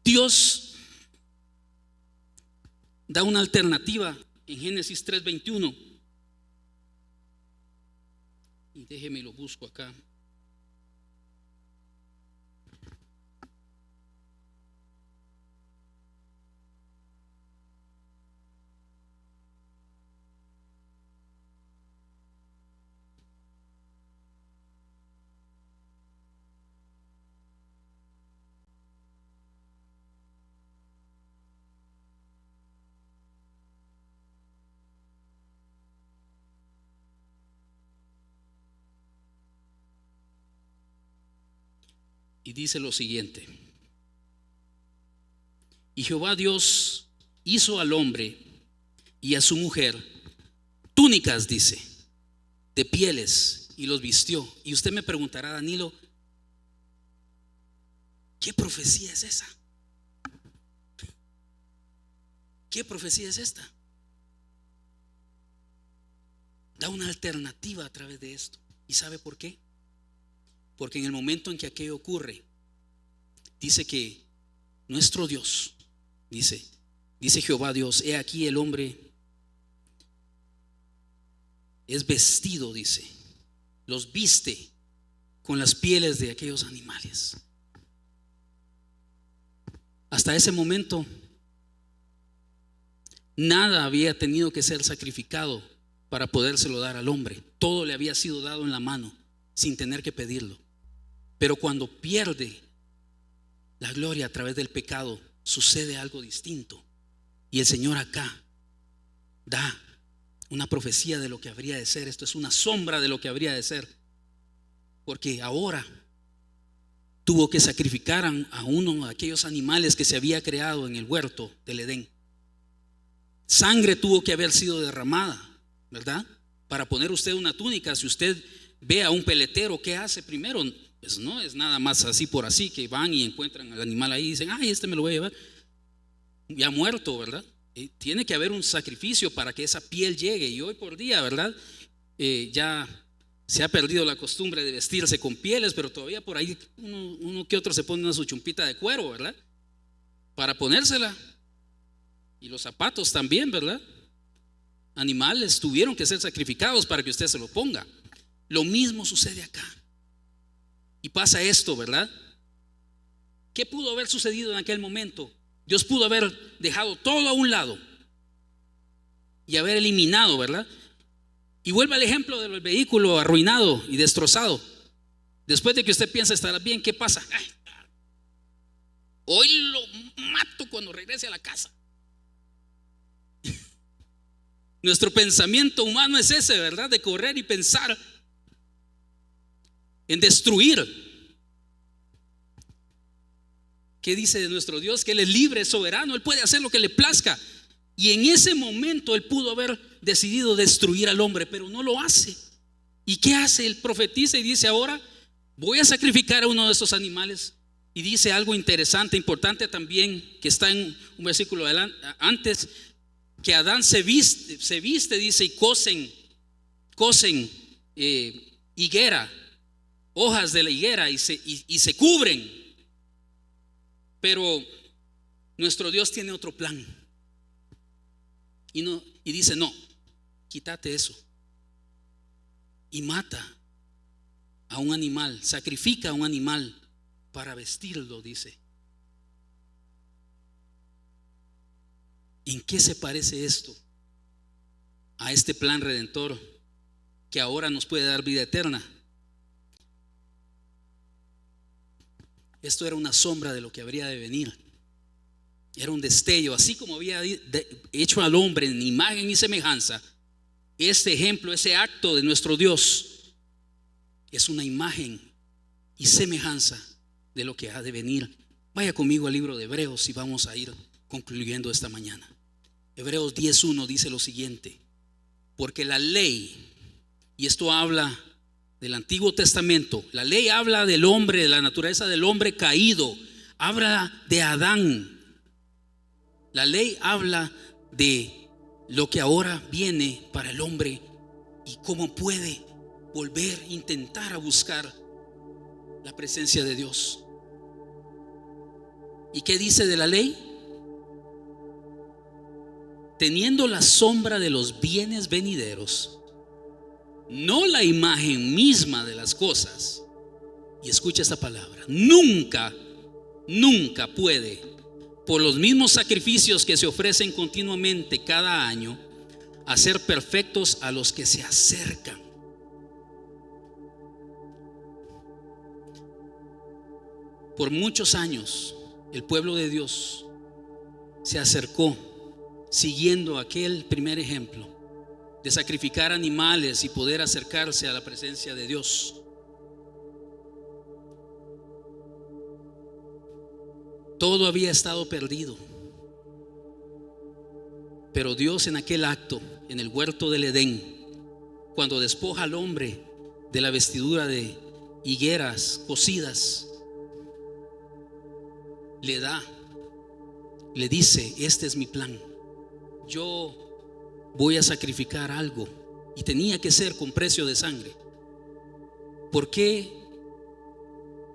Dios da una alternativa en Génesis 3:21. Y déjeme lo busco acá. Y dice lo siguiente: y Jehová Dios hizo al hombre y a su mujer túnicas, dice, de pieles, y los vistió. Y usted me preguntará: Danilo, ¿qué profecía es esa? ¿Qué profecía es esta? Da una alternativa a través de esto. ¿Y sabe por qué? Porque en el momento en que aquello ocurre, dice que nuestro Dios, dice Jehová Dios: he aquí el hombre es vestido, dice, los viste con las pieles de aquellos animales. Hasta ese momento nada había tenido que ser sacrificado para podérselo dar al hombre. Todo le había sido dado en la mano sin tener que pedirlo. Pero cuando pierde la gloria a través del pecado, sucede algo distinto. Y el Señor acá da una profecía de lo que habría de ser. Esto es una sombra de lo que habría de ser, porque ahora tuvo que sacrificar a uno de aquellos animales que se había creado en el huerto del Edén. Sangre tuvo que haber sido derramada, ¿verdad? Para poner usted una túnica. Si usted ve a un peletero, ¿qué hace primero? Pues no es nada más así por así, que van y encuentran al animal ahí y dicen: ay, me lo voy a llevar, ya muerto, ¿verdad? Tiene que haber un sacrificio para que esa piel llegue. Y hoy por día, ¿verdad? Ya se ha perdido la costumbre de vestirse con pieles, pero todavía por ahí uno que otro se pone una su chumpita de cuero, ¿verdad? Para ponérsela. Y los zapatos también, ¿verdad? Animales tuvieron que ser sacrificados para que usted se lo ponga. Lo mismo sucede acá. Y pasa esto, ¿verdad? ¿Qué pudo haber sucedido en aquel momento? Dios pudo haber dejado todo a un lado y haber eliminado, ¿verdad? Y vuelve al ejemplo del vehículo arruinado y destrozado. Después de que usted piensa estar bien, ¿qué pasa? Ay, hoy lo mato cuando regrese a la casa. Nuestro pensamiento humano es ese, ¿verdad? De correr y pensar en destruir. ¿Qué dice de nuestro Dios? Que Él es libre, es soberano, Él puede hacer lo que le plazca. Y en ese momento Él pudo haber decidido destruir al hombre, pero no lo hace. ¿Y qué hace? Él profetiza y dice: ahora voy a sacrificar a uno de estos animales. Y dice algo interesante, importante también, que está en un versículo antes, que Adán se viste, dice, y cosen higuera, hojas de la higuera, y se cubren. Pero nuestro Dios tiene otro plan. Y dice: no, quítate eso. Y mata a un animal, sacrifica a un animal para vestirlo, dice. ¿En qué se parece esto a este plan redentor que ahora nos puede dar vida eterna? Esto era una sombra de lo que habría de venir. Era un destello, así como había hecho al hombre en imagen y semejanza. Este ejemplo, ese acto de nuestro Dios es una imagen y semejanza de lo que ha de venir. Vaya conmigo al libro de Hebreos y vamos a ir concluyendo esta mañana. Hebreos 10:1 dice lo siguiente: porque la ley, y esto habla del Antiguo Testamento, la ley habla del hombre, de la naturaleza del hombre caído, habla de Adán. La ley habla de lo que ahora viene para el hombre y cómo puede volver a intentar a buscar la presencia de Dios. ¿Y qué dice de la ley? Teniendo la sombra de los bienes venideros, no la imagen misma de las cosas. Y escucha esta palabra: nunca puede, por los mismos sacrificios que se ofrecen continuamente cada año, hacer perfectos a los que se acercan. Por muchos años el pueblo de Dios se acercó siguiendo aquel primer ejemplo de sacrificar animales y poder acercarse a la presencia de Dios. Todo había estado perdido, pero Dios, en aquel acto, en el huerto del Edén, cuando despoja al hombre de la vestidura de higueras cocidas, le dice: este es mi plan. Yo voy a sacrificar algo, y tenía que ser con precio de sangre. ¿Por qué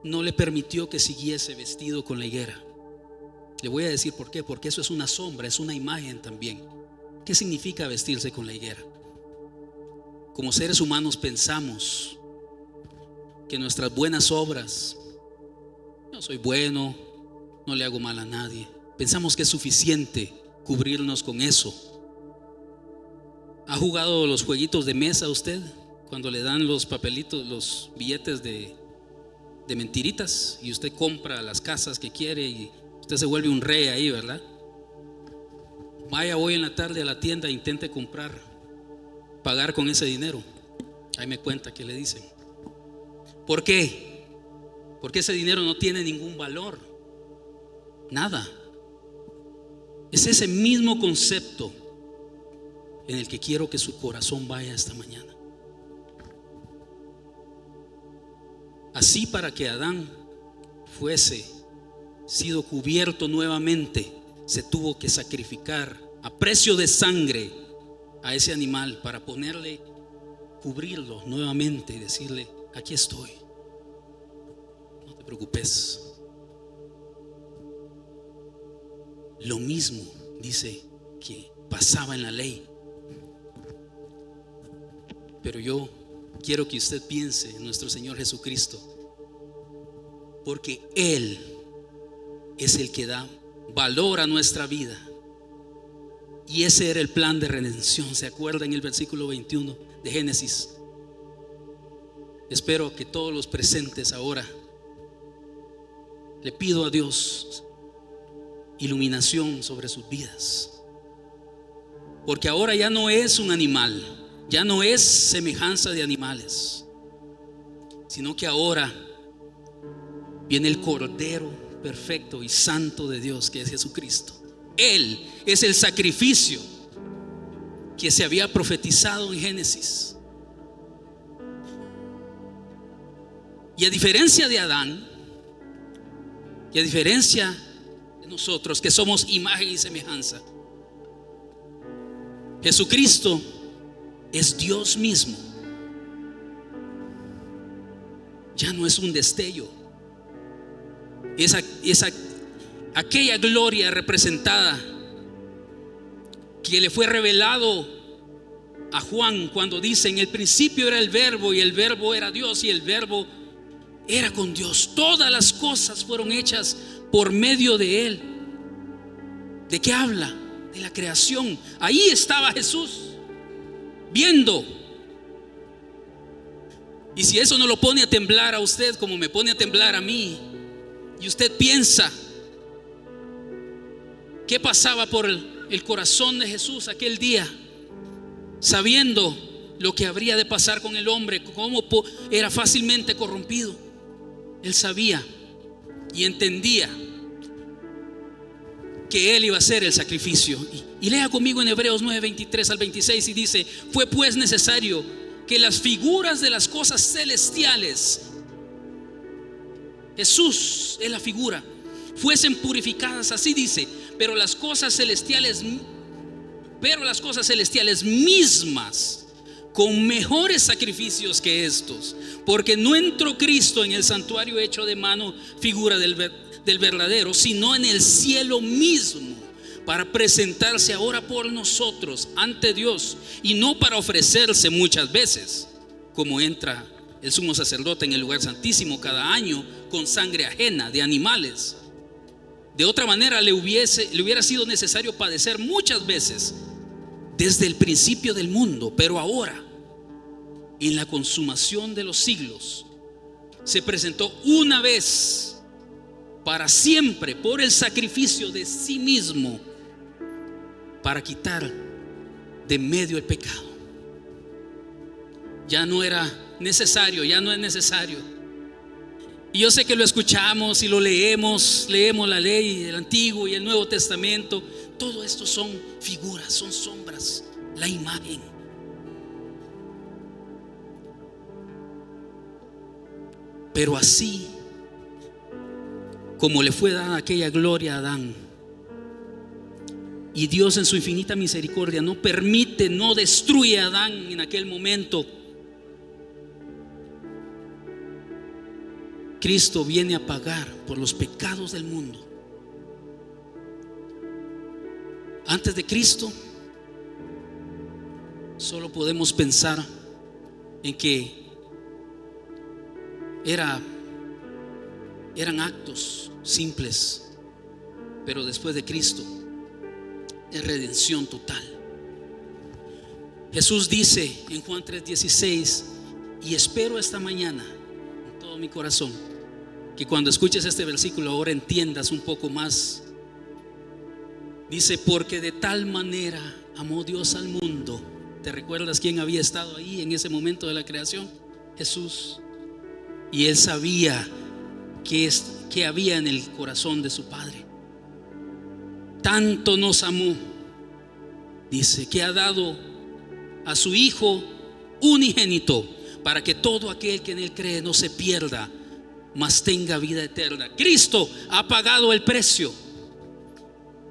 no le permitió que siguiese vestido con la higuera? Le voy a decir por qué. Porque eso es una sombra, es una imagen también. ¿Qué significa vestirse con la higuera? Como seres humanos pensamos que nuestras buenas obras, yo soy bueno, no le hago mal a nadie, pensamos que es suficiente cubrirnos con eso. ¿Ha jugado los jueguitos de mesa usted? Cuando le dan los papelitos, los billetes de mentiritas, y usted compra las casas que quiere y usted se vuelve un rey ahí, ¿verdad? Vaya hoy en la tarde a la tienda e intente pagar con ese dinero. Ahí me cuenta qué le dicen. ¿Por qué? Porque ese dinero no tiene ningún valor, nada. Es ese mismo concepto en el que quiero que su corazón vaya esta mañana. Así, para que Adán fuese sido cubierto nuevamente, se tuvo que sacrificar a precio de sangre a ese animal para cubrirlo nuevamente y decirle: aquí estoy, no te preocupes. Lo mismo dice que pasaba en la ley, pero yo quiero que usted piense en nuestro Señor Jesucristo, porque Él es el que da valor a nuestra vida. Y ese era el plan de redención. ¿Se acuerda en el versículo 21 de Génesis? Espero que todos los presentes ahora le pido a Dios iluminación sobre sus vidas. Porque ahora ya no es un animal, ya no es semejanza de animales, sino que ahora viene el Cordero perfecto y santo de Dios, que es Jesucristo. Él es el sacrificio que se había profetizado en Génesis. Y a diferencia de Adán, y a diferencia de nosotros que somos imagen y semejanza, Jesucristo es Dios mismo. Ya no es un destello. Aquella gloria representada que le fue revelado a Juan cuando dice: en el principio era el verbo, y el verbo era Dios, y el verbo era con Dios. Todas las cosas fueron hechas por medio de Él. ¿De qué habla? De la creación. Ahí estaba Jesús viendo. Y si eso no lo pone a temblar a usted como me pone a temblar a mí, y usted piensa qué pasaba por el corazón de Jesús aquel día, sabiendo lo que habría de pasar con el hombre, cómo era fácilmente corrompido, Él sabía y entendía que Él iba a ser el sacrificio. Y lea conmigo en Hebreos 9, 23 al 26, y dice: fue pues necesario que las figuras de las cosas celestiales, Jesús es la figura, fuesen purificadas. Así dice: pero las cosas celestiales mismas con mejores sacrificios que estos, porque no entró Cristo en el santuario hecho de mano, figura del verdadero, sino en el cielo mismo, para presentarse ahora por nosotros ante Dios, y no para ofrecerse muchas veces, como entra el sumo sacerdote en el lugar santísimo cada año con sangre ajena de animales. De otra manera le hubiera sido necesario padecer muchas veces desde el principio del mundo. Pero ahora, en la consumación de los siglos, se presentó una vez para siempre por el sacrificio de sí mismo, para quitar de medio el pecado. Ya no era necesario, ya no es necesario. Y yo sé que lo escuchamos y lo leemos la ley del Antiguo y el Nuevo Testamento. Todo esto son figuras, son sombras, la imagen. Pero así como le fue dada aquella gloria a Adán, y Dios en su infinita misericordia no permite, no destruye a Adán en aquel momento, Cristo viene a pagar por los pecados del mundo. Antes de Cristo, solo podemos pensar en que eran actos simples, pero después de Cristo es redención total. Jesús dice en Juan 3:16: y espero esta mañana en todo mi corazón que cuando escuches este versículo ahora entiendas un poco más. Dice: porque de tal manera amó Dios al mundo. ¿Te recuerdas quién había estado ahí en ese momento de la creación? Jesús. Y Él sabía que había en el corazón de su Padre. Tanto nos amó, dice, que ha dado a su Hijo unigénito, para que todo aquel que en Él cree no se pierda, mas tenga vida eterna. Cristo ha pagado el precio,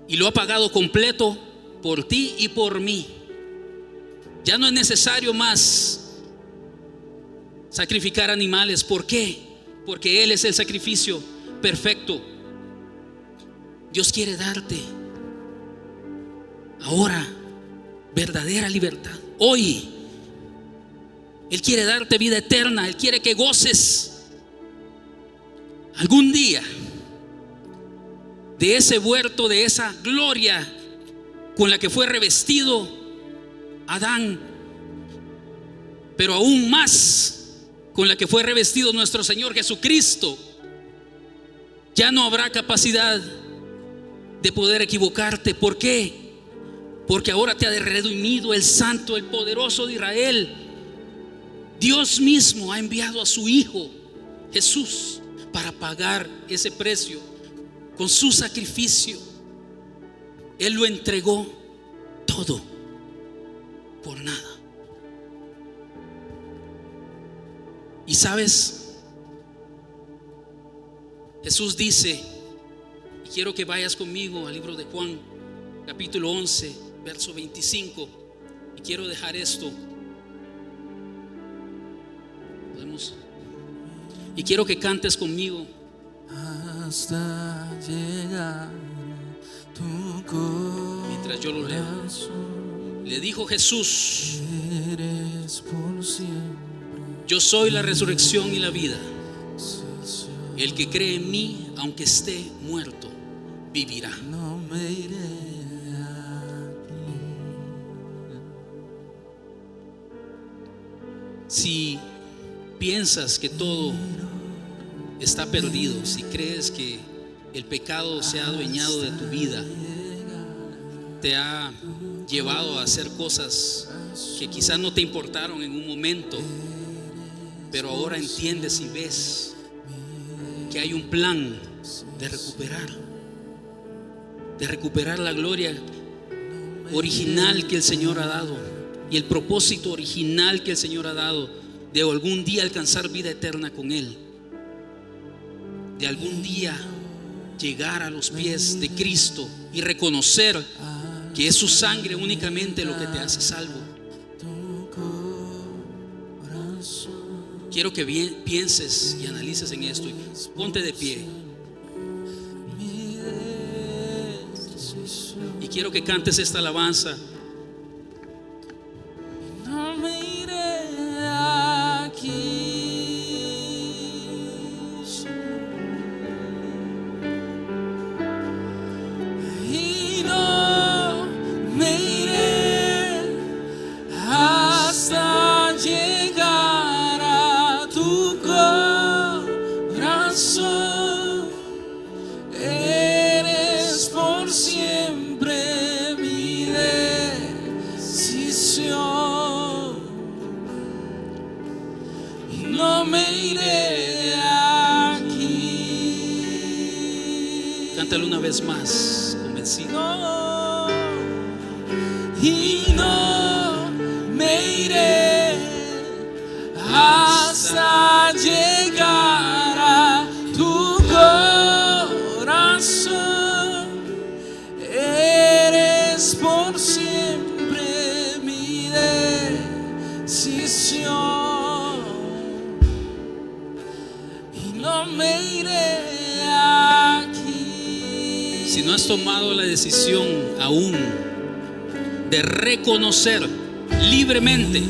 y lo ha pagado completo por ti y por mí. Ya no es necesario más sacrificar animales. ¿Por qué? Porque Él es el sacrificio perfecto. Dios quiere darte ahora verdadera libertad. Hoy Él quiere darte vida eterna. Él quiere que goces algún día de ese huerto, de esa gloria con la que fue revestido Adán, pero aún más con la que fue revestido nuestro Señor Jesucristo. Ya no habrá capacidad de poder equivocarte. ¿Por qué? porque ahora te ha redimido el Santo, el Poderoso de Israel. Dios mismo ha enviado a su Hijo Jesús para pagar ese precio con su sacrificio. Él lo entregó todo por nada. Y sabes, Jesús dice, y quiero que vayas conmigo al libro de Juan, capítulo 11, verso 25, y quiero dejar esto. ¿Podemos? Y quiero que cantes conmigo. Hasta llegar tu corazón. Mientras yo lo leo. Le dijo Jesús: Eres por siempre. Yo soy la resurrección y la vida. El que cree en mí, aunque esté muerto, vivirá. No me iré aquí. Si piensas que todo está perdido, si crees que el pecado se ha adueñado de tu vida, te ha llevado a hacer cosas que quizás no te importaron en un momento, pero ahora entiendes y ves que hay un plan de recuperar la gloria original que el Señor ha dado y el propósito original que el Señor ha dado de algún día alcanzar vida eterna con Él, de algún día llegar a los pies de Cristo y reconocer que es su sangre únicamente lo que te hace salvo. Quiero que pienses y analices en esto y ponte de pie. Y quiero que cantes esta alabanza. No me iré aquí. Y no me iré hasta llegar a tu corazón. Eres por siempre mi decisión. Y no me iré aquí. Cántalo una vez más, convencido. No, y no me iré hasta llegar a tu corazón. Eres por siempre mi decisión. Y no me iré aquí. Si no has tomado la decisión aún de reconocer libremente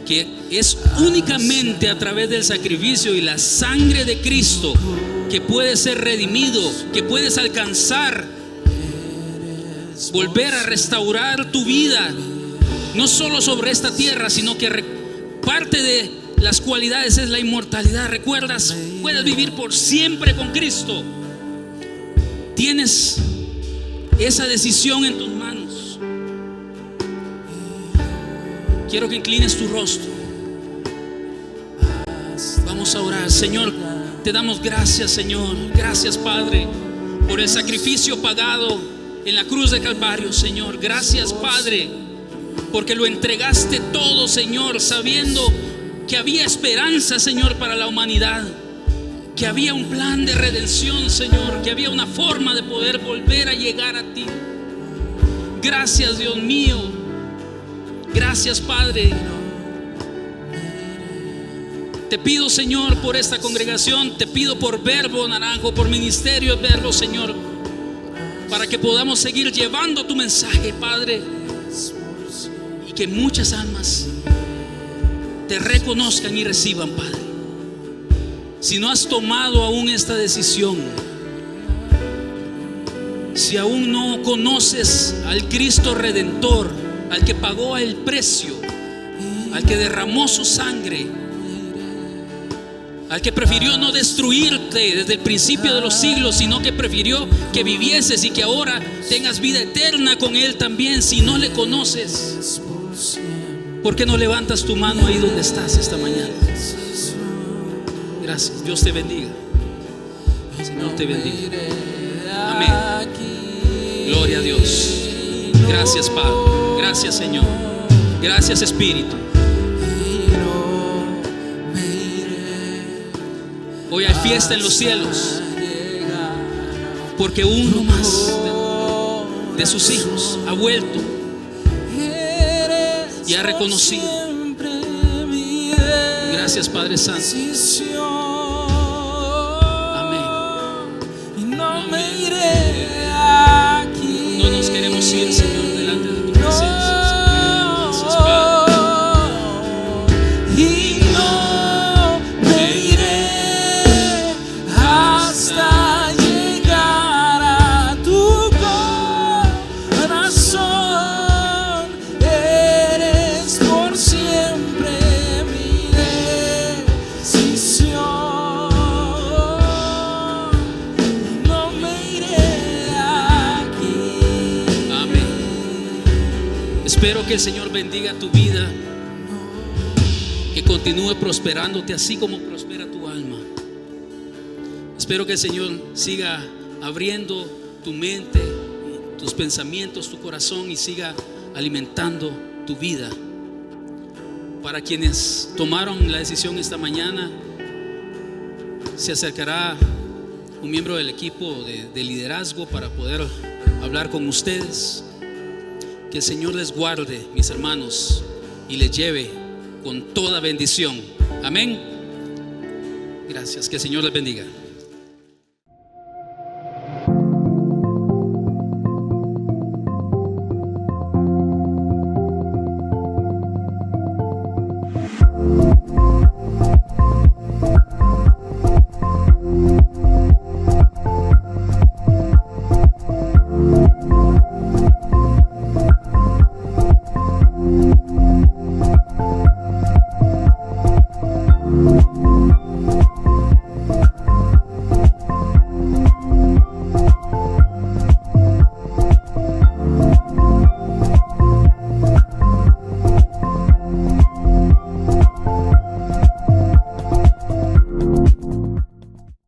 que es únicamente a través del sacrificio y la sangre de Cristo que puedes ser redimido, que puedes alcanzar, volver a restaurar tu vida, no solo sobre esta tierra, sino que parte de las cualidades es la inmortalidad. Recuerdas, puedes vivir por siempre con Cristo. Tienes esa decisión en tus manos. Quiero que inclines tu rostro. Vamos a orar. Señor, te damos gracias, Señor. Gracias, Padre, por el sacrificio pagado en la cruz de Calvario, Señor. Gracias, Padre, porque lo entregaste todo, Señor, sabiendo que había esperanza, Señor, para la humanidad, que había un plan de redención, Señor, que había una forma de poder volver a llegar a ti. Gracias, Dios mío. Gracias, Padre. Te pido, Señor, por esta congregación. Te pido por Verbo Naranjo, por Ministerio Verbo, Señor, para que podamos seguir llevando tu mensaje, Padre, y que muchas almas te reconozcan y reciban, Padre. Si no has tomado aún esta decisión, si aún no conoces al Cristo Redentor, al que pagó el precio, al que derramó su sangre, al que prefirió no destruirte desde el principio de los siglos, sino que prefirió que vivieses y que ahora tengas vida eterna con Él también. Si no le conoces, ¿por qué no levantas tu mano ahí donde estás esta mañana? Gracias, Dios te bendiga. Señor te bendiga. Amén. Gloria a Dios. Gracias, Padre. Gracias, Señor. Gracias, Espíritu. Hoy hay fiesta en los cielos, porque uno más de sus hijos ha vuelto y ha reconocido. Gracias, Padre Santo. Amén. No nos queremos ir, Señor, delante de tu presencia. Gracias, Padre. Y no me iré hasta llegar a tu corazón. Eres por siempre mi decisión. No me iré aquí. Amén. Espero que el Señor bendiga tu vida, que continúe prosperándote así como prospera tu alma. Espero que el Señor siga abriendo tu mente, tus pensamientos, tu corazón, y siga alimentando tu vida. Para quienes tomaron la decisión esta mañana, se acercará un miembro del equipo de liderazgo para poder hablar con ustedes. Que el Señor les guarde, mis hermanos, y les lleve con toda bendición. Amén. Gracias, que el Señor les bendiga.